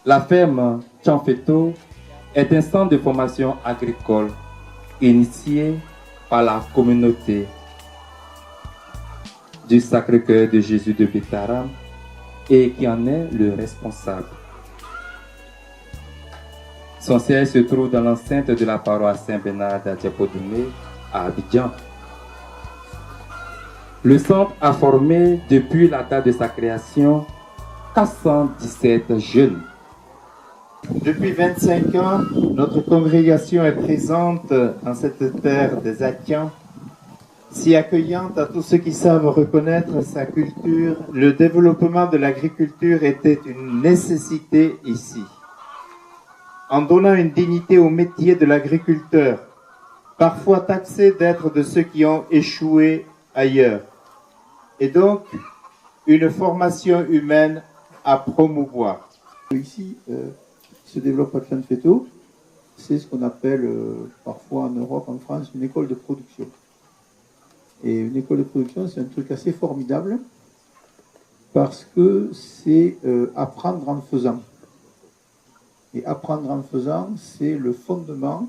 La ferme Tianfeto est un centre de formation agricole initié par la communauté du Sacré-Cœur de Jésus de Betaram et qui en est le responsable. Son siège se trouve dans l'enceinte de la paroisse Saint-Bernard d'Adiapodomé à Abidjan. Le centre a formé depuis la date de sa création 417 jeunes. Depuis 25 ans, notre congrégation est présente dans cette terre des Atians, si accueillante à tous ceux qui savent reconnaître sa culture. Le développement de l'agriculture était une nécessité ici. En donnant une dignité au métier de l'agriculteur, parfois taxé d'être de ceux qui ont échoué ailleurs, et donc une formation humaine à promouvoir. Ici, se développe à Tianfeto, c'est ce qu'on appelle parfois en Europe, en France, une école de production. Et une école de production, c'est un truc assez formidable parce que c'est apprendre en faisant. Et apprendre en faisant, c'est le fondement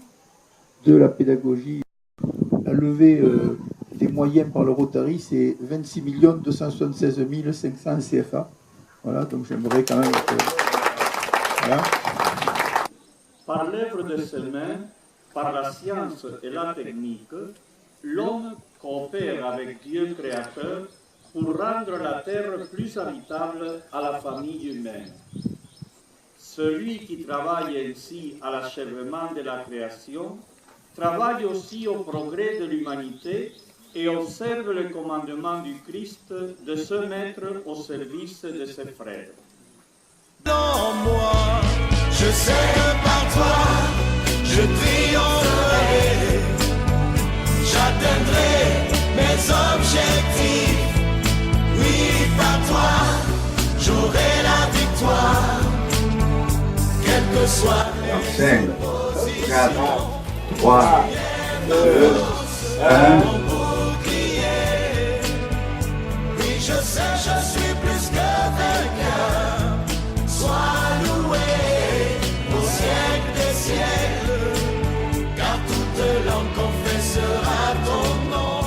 de la pédagogie. La levée des moyens par le Rotary, c'est 26 276 500 CFA. Voilà, donc j'aimerais quand même que... Voilà. Par l'œuvre de ses mains, par la science et la technique, l'homme coopère avec Dieu créateur pour rendre la terre plus habitable à la famille humaine. Celui qui travaille ainsi à l'achèvement de la création travaille aussi au progrès de l'humanité et observe le commandement du Christ de se mettre au service de ses frères. Dans moi, je sais que par toi, je triompherai, j'atteindrai mes objectifs. Oui, par toi, j'aurai la victoire, quel que soit les 5, 4, 3, 2, 1. Oui, je sais, je suis plus que vainqueur. Sois loué au siècle des siècles, car toute langue confessera ton nom.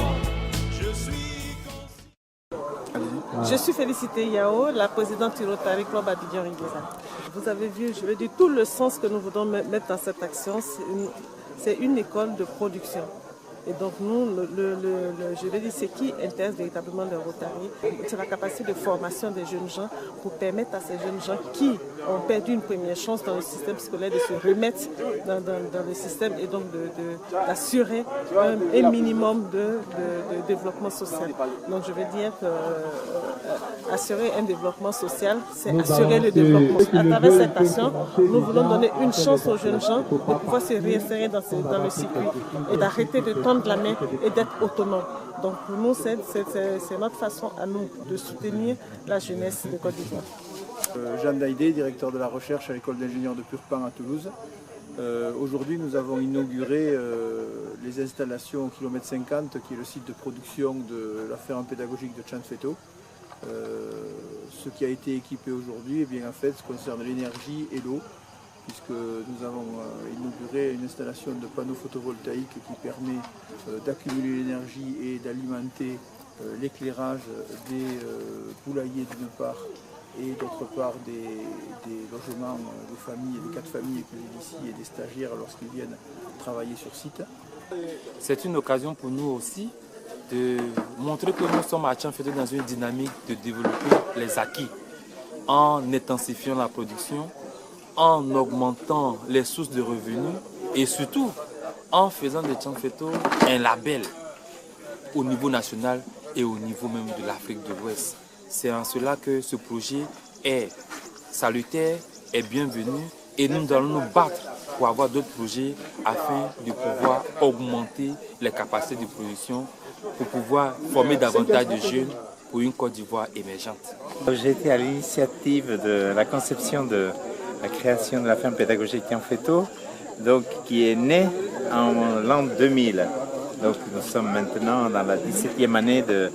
Je suis Félicité Yao, la présidente du Rotary Club Abidjan Riviera. Vous avez vu, je veux dire, tout le sens que nous voulons mettre dans cette action, c'est une école de production. Et donc nous, je vais dire, ce qui intéresse véritablement le Rotary, c'est la capacité de formation des jeunes gens pour permettre à ces jeunes gens qui ont perdu une première chance dans le système scolaire de se remettre dans le système et donc d'assurer un minimum de développement social. Donc je veux dire que assurer un développement social, c'est assurer le développement. À travers cette action, nous voulons donner une chance aux jeunes gens de pouvoir se réinsérer dans le circuit et d'arrêter de tendre la main et d'être autonome. Donc pour nous, c'est notre façon à nous de soutenir la jeunesse de Côte d'Ivoire. Jean Daïdé, directeur de la recherche à l'école d'ingénieurs de Purpan à Toulouse. Aujourd'hui, nous avons inauguré les installations au kilomètre 50, qui est le site de production de la ferme pédagogique de Tianfeto. Ce qui a été équipé aujourd'hui, eh bien, en fait, concerne l'énergie et l'eau, puisque nous avons inauguré une installation de panneaux photovoltaïques qui permet d'accumuler l'énergie et d'alimenter l'éclairage des poulaillers d'une part et d'autre part des logements des familles, des 4 familles que j'ai ici et des stagiaires lorsqu'ils viennent travailler sur site. C'est une occasion pour nous aussi de montrer que nous sommes à Tianfeto dans une dynamique de développer les acquis en intensifiant la production, en augmentant les sources de revenus et surtout en faisant de Tianfeto un label au niveau national et au niveau même de l'Afrique de l'Ouest. C'est en cela que ce projet est salutaire, est bienvenu et nous allons nous battre pour avoir d'autres projets afin de pouvoir augmenter les capacités de production, pour pouvoir former davantage de jeunes pour une Côte d'Ivoire émergente. J'ai été à l'initiative de la conception de la création de la ferme pédagogique Tianfeto, donc qui est née en l'an 2000. Donc nous sommes maintenant dans la 17e année de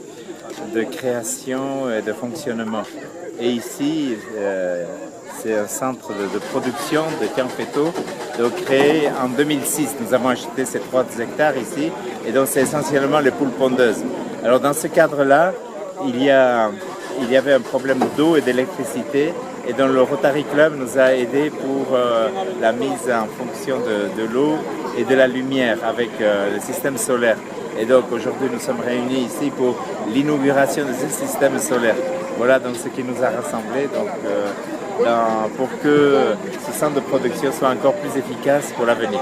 création et de fonctionnement. Et ici, C'est un centre de production de Tianfeto, donc créé en 2006. Nous avons acheté ces 3 hectares ici, et donc c'est essentiellement les poules pondeuses. Alors dans ce cadre-là, il y avait un problème d'eau et d'électricité, et donc le Rotary Club nous a aidés pour la mise en fonction de l'eau et de la lumière avec le système solaire. Et donc aujourd'hui nous sommes réunis ici pour l'inauguration de ce système solaire. Voilà donc ce qui nous a rassemblés pour que ce centre de production soit encore plus efficace pour l'avenir.